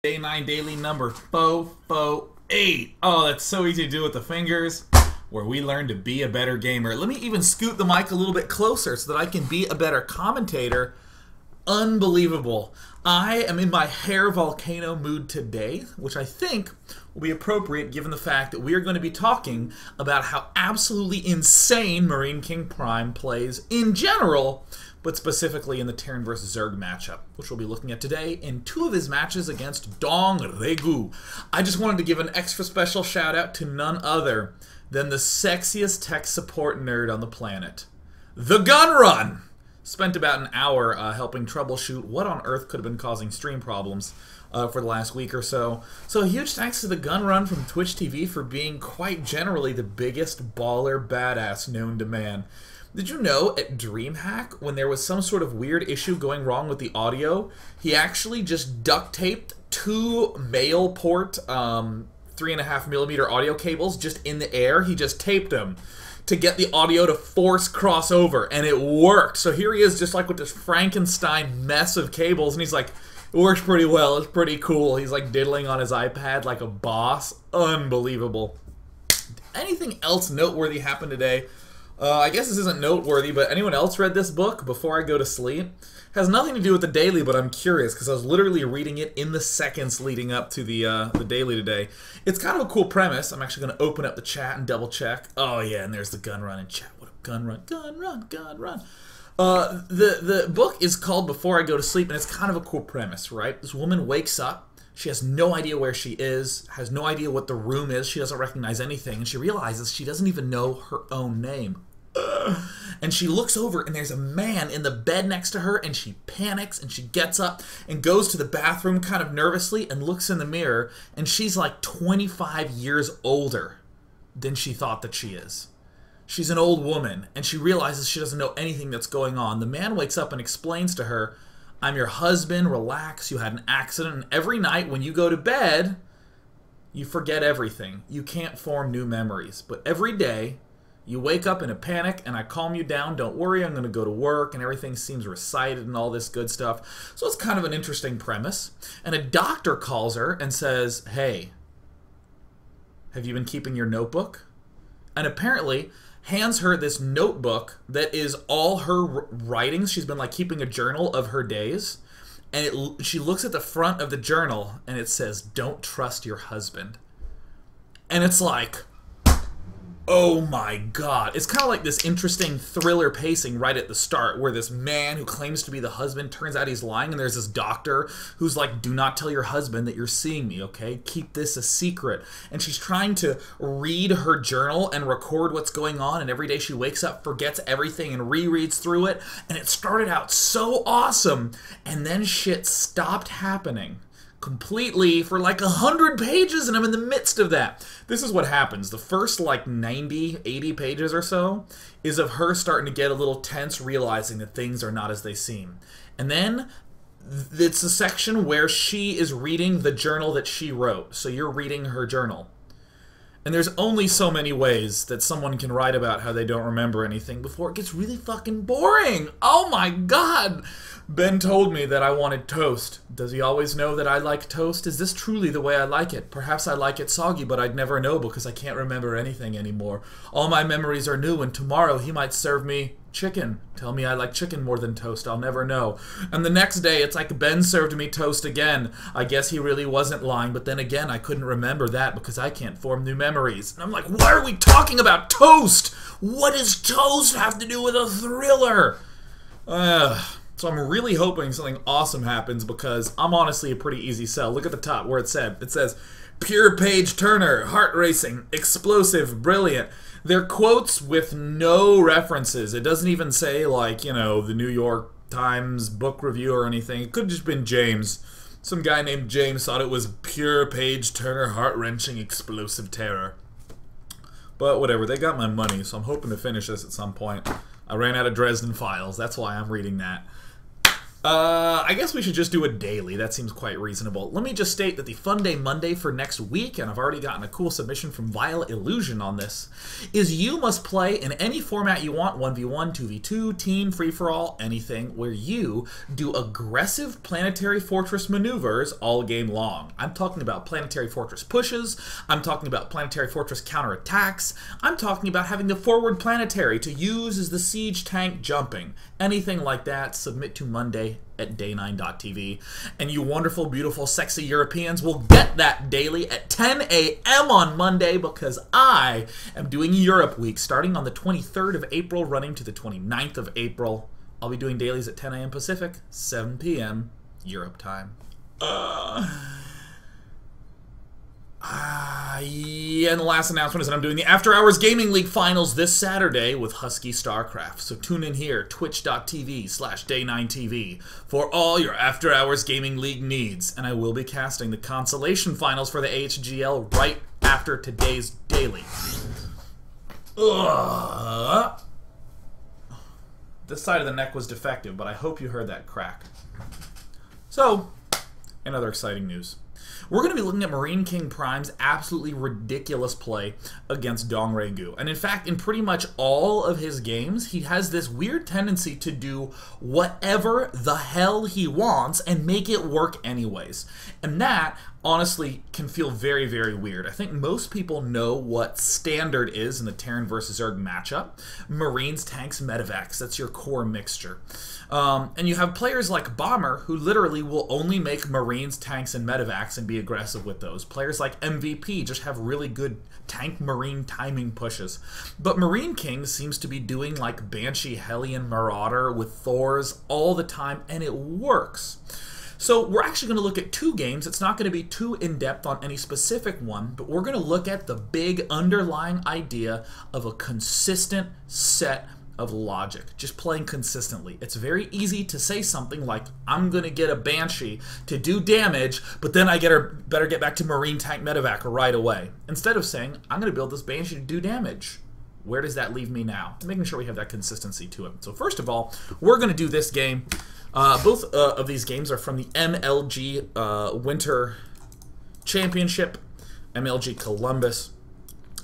Day 9 daily number 448. Oh, that's so easy to do with the fingers. Where we learn to be a better gamer. Let me even scoot the mic a little bit closer so that I can be a better commentator. Unbelievable. I am in my hair volcano mood today, which I think will be appropriate given the fact that we are going to be talking about how absolutely insane MarineKingPrime plays in general, but specifically in the Terran vs. Zerg matchup, which we'll be looking at today in two of his matches against DongRaeGu. I just wanted to give an extra special shout out to none other than the sexiest tech support nerd on the planet, the Gun Run. Spent about an hour helping troubleshoot what on earth could have been causing stream problems for the last week or so. So a huge thanks to the Gun Run from Twitch TV for being quite generally the biggest baller badass known to man. Did you know at DreamHack, when there was some sort of weird issue going wrong with the audio, he actually just duct taped two male port 3.5mm audio cables just in the air? He just taped them to get the audio to force crossover, and it worked. So here he is just like with this Frankenstein mess of cables, and he's like, it works pretty well, it's pretty cool. He's like diddling on his iPad like a boss. Unbelievable. Anything else noteworthy happened today? I guess this isn't noteworthy, but anyone else read this book before I go to sleep? Has nothing to do with the daily, but I'm curious because I was literally reading it in the seconds leading up to the daily today. It's kind of a cool premise. I'm actually going to open up the chat and double check. Oh yeah, and there's the Gun Run in chat. What up, Gun Run, Gun Run, Gun Run. The book is called Before I Go to Sleep, and it's kind of a cool premise, right? This woman wakes up. She has no idea where she is, has no idea what the room is. She doesn't recognize anything, and she realizes she doesn't even know her own name. And she looks over and there's a man in the bed next to her, and she panics and she gets up and goes to the bathroom kind of nervously and looks in the mirror, and she's like 25 years older than she thought that she is. She's an old woman and she realizes she doesn't know anything that's going on. The man wakes up and explains to her, I'm your husband, relax, you had an accident, and every night when you go to bed you forget everything. You can't form new memories, but every day you wake up in a panic, and I calm you down. Don't worry, I'm going to go to work, and everything seems recited and all this good stuff. So it's kind of an interesting premise. And a doctor calls her and says, hey, have you been keeping your notebook? And apparently hands her this notebook that is all her writings. She's been like keeping a journal of her days. And she looks at the front of the journal, and it says, don't trust your husband. And it's like, oh my god. It's kind of like this interesting thriller pacing right at the start where this man who claims to be the husband turns out he's lying, and there's this doctor who's like, do not tell your husband that you're seeing me, okay? Keep this a secret. And she's trying to read her journal and record what's going on, and every day she wakes up, forgets everything, and rereads through it. And it started out so awesome, and then shit stopped happening completely for like 100 pages, and I'm in the midst of that. This is what happens. The first like 90, 80 pages or so is of her starting to get a little tense, realizing that things are not as they seem. And then it's a section where she is reading the journal that she wrote. So you're reading her journal. And there's only so many ways that someone can write about how they don't remember anything before it gets really fucking boring. Oh my god! Ben told me that I wanted toast. Does he always know that I like toast? Is this truly the way I like it? Perhaps I like it soggy, but I'd never know because I can't remember anything anymore. All my memories are new, and tomorrow he might serve me chicken. Tell me I like chicken more than toast. I'll never know. And the next day, it's like Ben served me toast again. I guess he really wasn't lying, but then again, I couldn't remember that because I can't form new memories. And I'm like, why are we talking about toast? What does toast have to do with a thriller? So I'm really hoping something awesome happens because I'm honestly a pretty easy sell. Look at the top where it said. It says, pure page turner, heart racing, explosive, brilliant. They're quotes with no references. It doesn't even say like, you know, the New York Times book review or anything. It could have just been James. Some guy named James thought it was pure page turner, heart-wrenching, explosive terror. But whatever, they got my money, so I'm hoping to finish this at some point. I ran out of Dresden Files. That's why I'm reading that. I guess we should just do a daily. That seems quite reasonable. Let me just state that the Fun Day Monday for next week, and I've already gotten a cool submission from Violet Illusion on this, is you must play in any format you want, 1v1, 2v2, team, free-for-all, anything, where you do aggressive planetary fortress maneuvers all game long. I'm talking about planetary fortress pushes, I'm talking about planetary fortress counterattacks, I'm talking about having the forward planetary to use as the siege tank jumping. Anything like that, submit to Monday at day9.tv. And you wonderful, beautiful, sexy Europeans will get that daily at 10 a.m. on Monday, because I am doing Europe Week starting on the 23rd of April, running to the 29th of April. I'll be doing dailies at 10 a.m. Pacific, 7 p.m. Europe time. Yeah, and the last announcement is that I'm doing the After Hours Gaming League Finals this Saturday with Husky StarCraft. So tune in here, twitch.tv/day9tv, for all your After Hours Gaming League needs. And I will be casting the consolation finals for the AHGL right after today's daily. This side of the neck was defective, but I hope you heard that crack. So, in other exciting news, we're going to be looking at MarineKingPrime's absolutely ridiculous play against DongRaeGu. And in fact, in pretty much all of his games, he has this weird tendency to do whatever the hell he wants and make it work anyways. And that, honestly, can feel very, very weird. I think most people know what standard is in the Terran versus Zerg matchup. Marines, tanks, medevacs. That's your core mixture. And you have players like Bomber, who literally will only make Marines, tanks, and medevacs and be aggressive with those. Players like MVP just have really good tank-marine timing pushes. But MarineKing seems to be doing like Banshee, Hellion, Marauder with Thors all the time, and it works. So we're actually going to look at two games. It's not going to be too in-depth on any specific one, but we're going to look at the big underlying idea of a consistent set of logic, just playing consistently. It's very easy to say something like, I'm going to get a Banshee to do damage, but then I better get back to Marine Tank Medevac right away. Instead of saying, I'm going to build this Banshee to do damage. Where does that leave me now? Making sure we have that consistency to it. So first of all, we're going to do this game. Both of these games are from the MLG Winter Championship, MLG Columbus.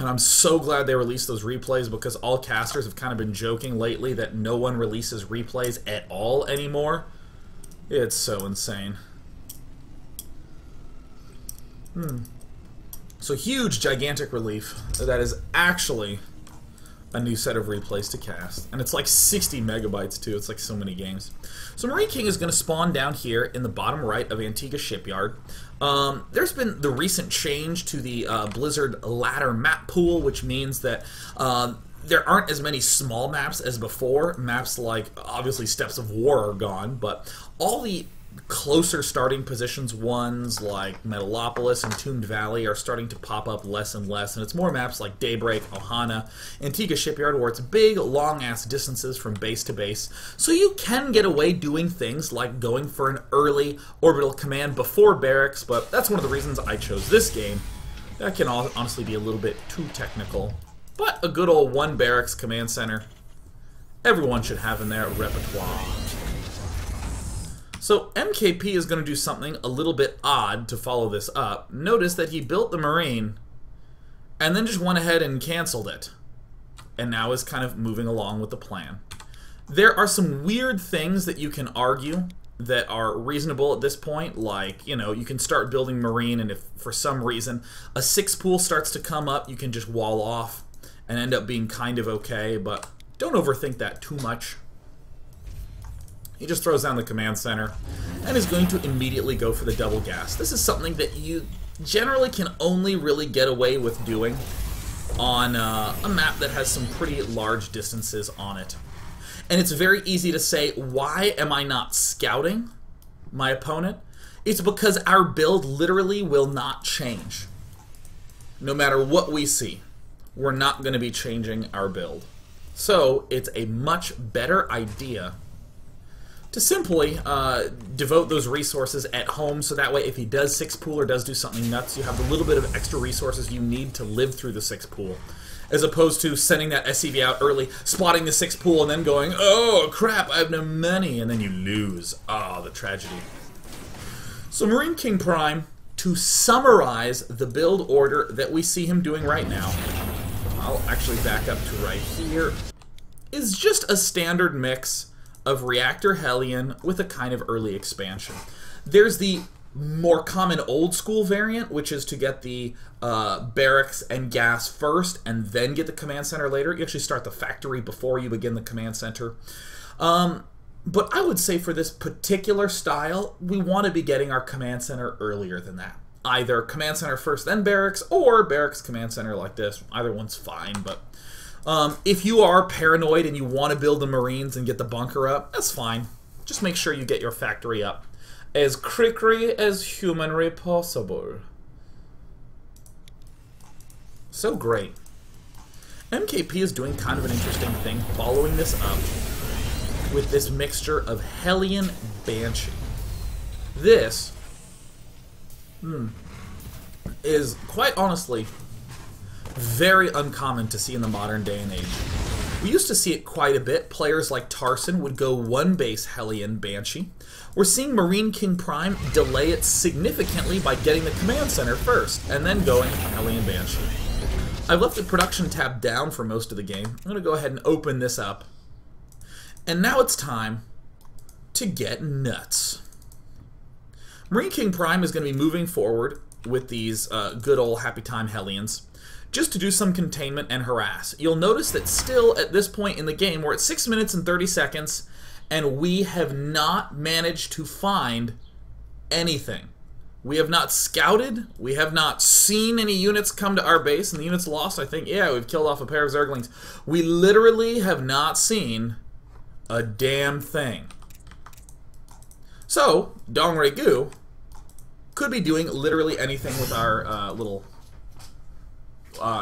And I'm so glad they released those replays, because all casters have kind of been joking lately that no one releases replays at all anymore. It's so insane. So huge, gigantic relief. That is actually a new set of replays to cast. And it's like 60 megabytes too. It's like so many games. So MarineKing is going to spawn down here in the bottom right of Antigua Shipyard. There's been the recent change to the Blizzard ladder map pool, which means that there aren't as many small maps as before. Maps like, obviously, Steps of War are gone, but all the closer starting positions ones like Metalopolis and Tombed Valley are starting to pop up less and less, and it's more maps like Daybreak, Ohana, Antigua Shipyard, where it's big, long-ass distances from base to base, so you can get away doing things like going for an early orbital command before barracks, but that's one of the reasons I chose this game. That can honestly be a little bit too technical, but a good old one barracks command center, everyone should have in their repertoire. So MKP is going to do something a little bit odd to follow this up. Notice that he built the Marine and then just went ahead and canceled it. And now is kind of moving along with the plan. There are some weird things that you can argue that are reasonable at this point, like, you know, you can start building Marine, and if for some reason a 6 pool starts to come up, you can just wall off and end up being kind of okay, but don't overthink that too much. He just throws down the command center and is going to immediately go for the double gas. This is something that you generally can only really get away with doing on a map that has some pretty large distances on it. And it's very easy to say, why am I not scouting my opponent? It's because our build literally will not change. No matter what we see, we're not going to be changing our build. So it's a much better idea to simply devote those resources at home, so that way if he does 6 pool or does do something nuts, you have the little bit of extra resources you need to live through the 6 pool. as opposed to sending that SCV out early, spotting the 6 pool, and then going, oh crap, I have no money, and then you lose. Ah, the tragedy. So MarineKingPrime, to summarize the build order that we see him doing right now, I'll actually back up to right here, is just a standard mix of Reactor Hellion with a kind of early expansion. There's the more common old school variant, which is to get the barracks and gas first and then get the command center later. You actually start the factory before you begin the command center. But I would say for this particular style, we want to be getting our command center earlier than that. Either command center first, then barracks, or barracks command center like this. Either one's fine, but if you are paranoid and you want to build the Marines and get the bunker up, that's fine. Just make sure you get your factory up as quickly as humanly possible. So great. MKP is doing kind of an interesting thing, following this up with this mixture of Hellion Banshee. This is, quite honestly, very uncommon to see in the modern day and age. We used to see it quite a bit. Players like Tarson would go one base Hellion Banshee. We're seeing MarineKingPrime delay it significantly by getting the command center first, and then going Hellion Banshee. I've left the production tab down for most of the game. I'm going to go ahead and open this up. And now it's time to get nuts. MarineKingPrime is going to be moving forward with these good old happy time Hellions, just to do some containment and harass. You'll notice that still at this point in the game, we're at 6 minutes and 30 seconds, and we have not managed to find anything. We have not scouted, we have not seen any units come to our base, and the units lost, I think, yeah, we've killed off a pair of Zerglings. We literally have not seen a damn thing. So, DongRaeGu could be doing literally anything with our little...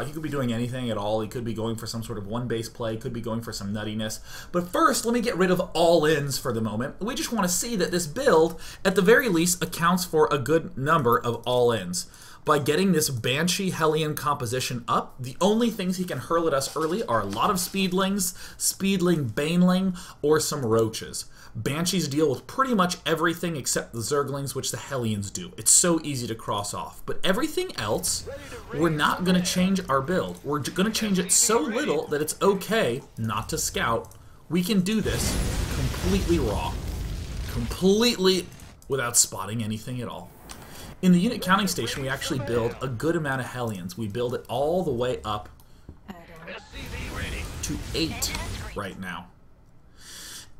he could be doing anything at all. He could be going for some sort of one-base play, could be going for some nuttiness. But first, let me get rid of all-ins for the moment. We just want to see that this build, at the very least, accounts for a good number of all-ins. By getting this Banshee Hellion composition up, the only things he can hurl at us early are a lot of Speedlings, Speedling Baneling, or some Roaches. Banshees deal with pretty much everything except the Zerglings, which the Hellions do. It's so easy to cross off. But everything else, we're not going to change our build. We're going to change it so little that it's okay not to scout. We can do this completely raw. Completely without spotting anything at all. In the unit counting station, we actually build a good amount of Hellions. We build it all the way up to 8 right now.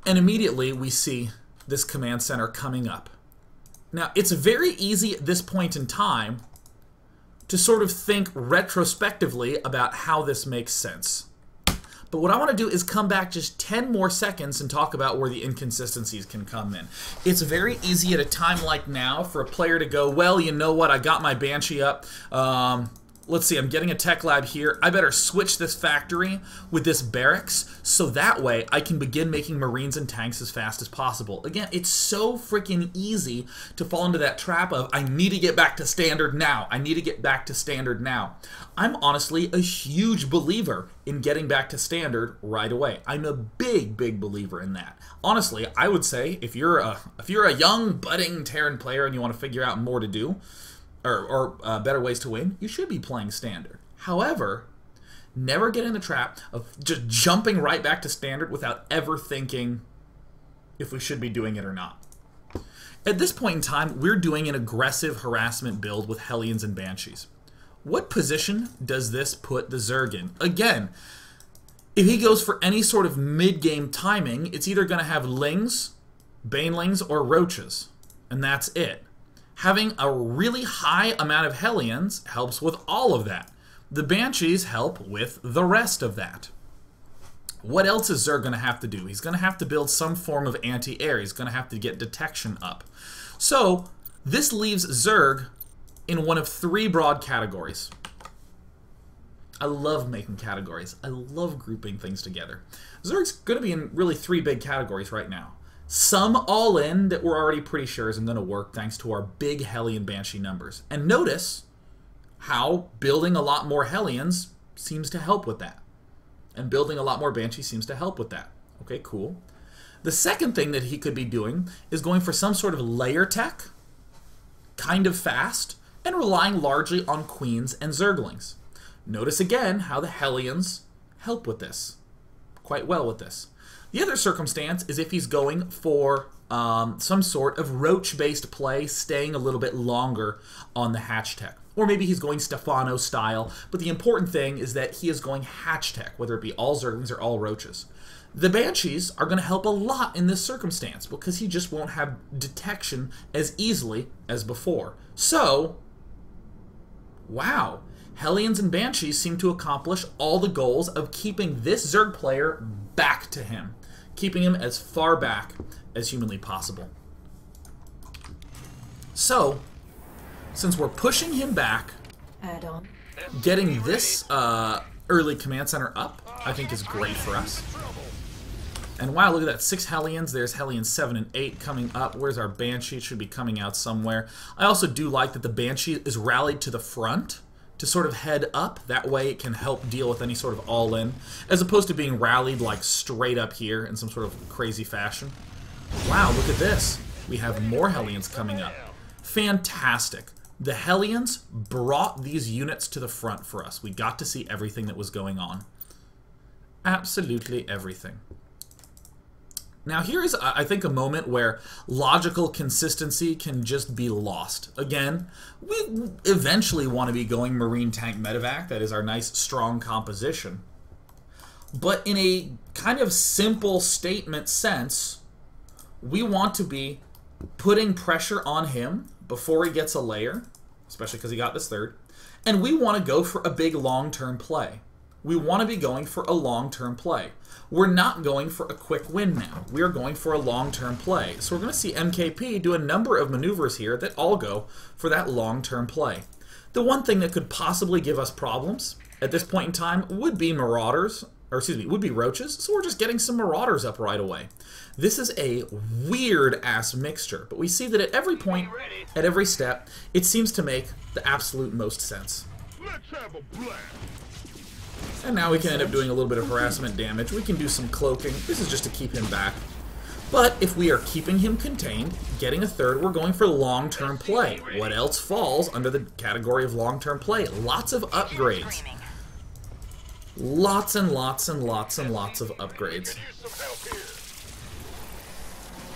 And immediately we see this command center coming up. Now, it's very easy at this point in time to sort of think retrospectively about how this makes sense. But what I want to do is come back just 10 more seconds and talk about where the inconsistencies can come in. It's very easy at a time like now for a player to go, well, you know what, I got my Banshee up. Let's see, I'm getting a tech lab here. I better switch this factory with this barracks so that way I can begin making Marines and tanks as fast as possible. Again, it's so freaking easy to fall into that trap of, I need to get back to standard now. I need to get back to standard now. I'm honestly a huge believer in getting back to standard right away. I'm a big, big believer in that. Honestly, I would say if you're a young, budding Terran player and you want to figure out more to do, or better ways to win, you should be playing standard. However, never get in the trap of just jumping right back to standard without ever thinking if we should be doing it or not. At this point in time, we're doing an aggressive harassment build with Hellions and Banshees. What position does this put the Zerg in? Again, if he goes for any sort of mid-game timing, it's either going to have Lings, Banelings, or Roaches, and that's it. Having a really high amount of Hellions helps with all of that. The Banshees help with the rest of that. What else is Zerg going to have to do? He's going to have to build some form of anti-air. He's going to have to get detection up. So, this leaves Zerg in one of 3 broad categories. I love making categories. I love grouping things together. Zerg's going to be in really 3 big categories right now. Some all-in that we're already pretty sure isn't going to work thanks to our big Hellion Banshee numbers. And notice how building a lot more Hellions seems to help with that. And building a lot more Banshees seems to help with that. Okay, cool. The second thing that he could be doing is going for some sort of layer tech, kind of fast, and relying largely on Queens and Zerglings. Notice again how the Hellions help with this. Quite well with this. The other circumstance is if he's going for some sort of roach-based play, staying a little bit longer on the hatch tech. Or maybe he's going Stefano style, but the important thing is that he is going hatch tech, whether it be all Zerglings or all roaches. The Banshees are going to help a lot in this circumstance because he just won't have detection as easily as before. So, wow. Hellions and Banshees seem to accomplish all the goals of keeping this Zerg player back to him. Keeping him as far back as humanly possible. So, since we're pushing him back, getting this early command center up, I think is great for us. And wow, look at that, 6 Hellions. There's Hellions 7 and 8 coming up. Where's our Banshee? It should be coming out somewhere. I also do like that the Banshee is rallied to the front to sort of head up. That way it can help deal with any sort of all-in, as opposed to being rallied like straight up here in some sort of crazy fashion. Wow, look at this. We have more Hellions coming up. Fantastic. The Hellions brought these units to the front for us. We got to see everything that was going on. Absolutely everything. Now here is, I think, a moment where logical consistency can just be lost. Again, we eventually want to be going Marine Tank Medevac. That is our nice, strong composition. But in a kind of simple statement sense, we want to be putting pressure on him before he gets a layer, especially because he got this third, and we want to go for a big long-term play. We want to be going for a long-term play. We're not going for a quick win now. We are going for a long-term play. So we're going to see MKP do a number of maneuvers here that all go for that long-term play. The one thing that could possibly give us problems at this point in time would be Marauders, or excuse me, would be Roaches, so we're just getting some Marauders up right away. This is a weird-ass mixture, but we see that at every point, at every step, it seems to make the absolute most sense. Let's have a blast. And now we can end up doing a little bit of harassment damage. We can do some cloaking. This is just to keep him back. But if we are keeping him contained, getting a third, we're going for long-term play. What else falls under the category of long-term play? Lots of upgrades. Lots and lots and lots and lots of upgrades.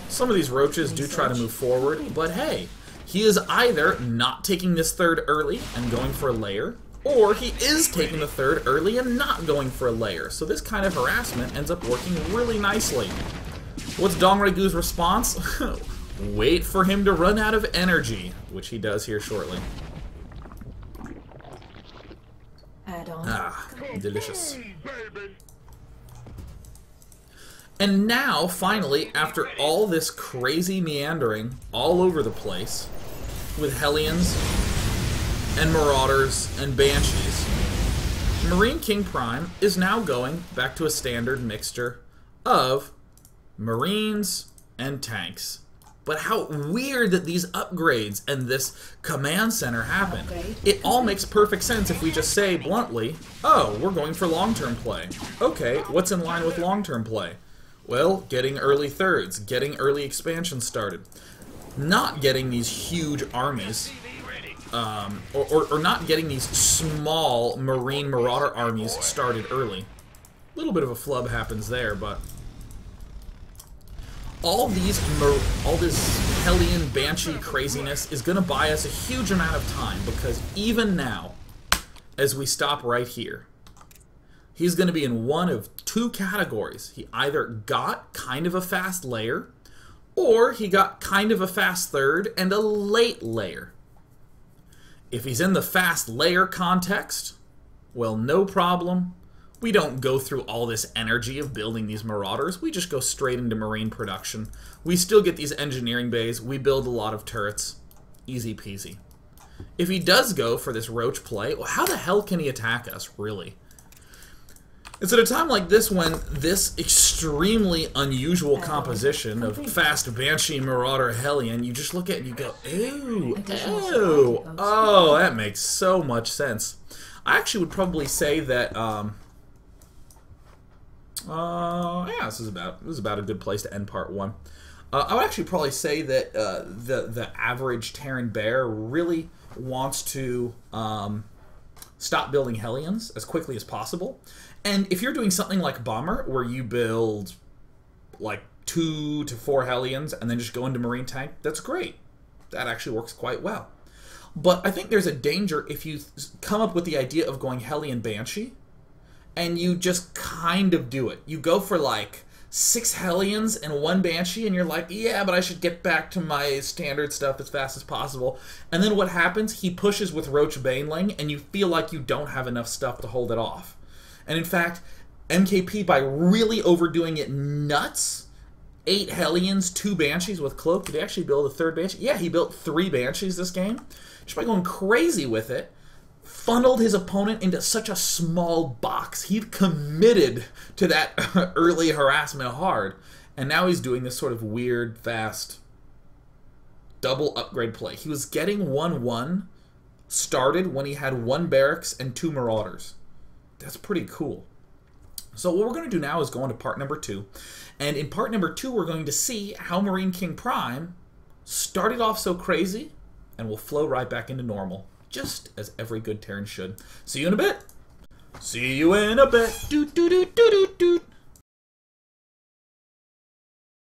Some of these roaches do try to move forward, but hey, he is either not taking this third early and going for a layer, or he is taking the third early and not going for a layer. So this kind of harassment ends up working really nicely. What's DongRaeGu's response? Wait for him to run out of energy, which he does here shortly. Ah, delicious. And now, finally, after all this crazy meandering all over the place, with Hellions and Marauders and Banshees, MarineKingPrime is now going back to a standard mixture of Marines and tanks. But how weird that these upgrades and this command center happen. It all makes perfect sense if we just say bluntly, oh, we're going for long-term play. Okay, what's in line with long-term play? Well, getting early thirds, getting early expansion started. Not getting these huge armies, or not getting these small Marine Marauder armies started early. A little bit of a flub happens there, but all this Hellion Banshee craziness is going to buy us a huge amount of time, because even now, as we stop right here, he's going to be in one of two categories. He either got kind of a fast layer, or he got kind of a fast third and a late layer. If he's in the fast layer context, well, no problem. We don't go through all this energy of building these Marauders. We just go straight into Marine production. We still get these engineering bays. We build a lot of turrets. Easy peasy. If he does go for this Roach play, well, how the hell can he attack us, really? It's at a time like this when this extremely unusual composition of fast Banshee, Marauder, Hellion, you just look at it and you go, ew, ew, oh, that makes so much sense. I actually would probably say that, yeah, this is about a good place to end part 1. I would actually probably say that the average Terran bear really wants to stop building Hellions as quickly as possible. And if you're doing something like Bomber, where you build like 2 to 4 Hellions and then just go into Marine Tank, that's great. That actually works quite well. But I think there's a danger if you come up with the idea of going Hellion Banshee and you just kind of do it. You go for like 6 Hellions and 1 Banshee, and you're like, yeah, but I should get back to my standard stuff as fast as possible. And then what happens? He pushes with Roach Baneling, and you feel like you don't have enough stuff to hold it off. And in fact, MKP, by really overdoing it nuts, 8 Hellions, 2 Banshees with Cloak. Did he actually build a 3rd Banshee? Yeah, he built 3 Banshees this game. Just by going crazy with it, funneled his opponent into such a small box. He'd committed to that early harassment hard, and now he's doing this sort of weird, fast, double upgrade play. He was getting 1-1 started when he had 1 Barracks and 2 Marauders. That's pretty cool. So what we're going to do now is go on to part number 2. And in part number 2, we're going to see how MarineKingPrime started off so crazy and will flow right back into normal, just as every good Terran should. See you in a bit. See you in a bit. Doot, doot, doot, doot, doot, doot.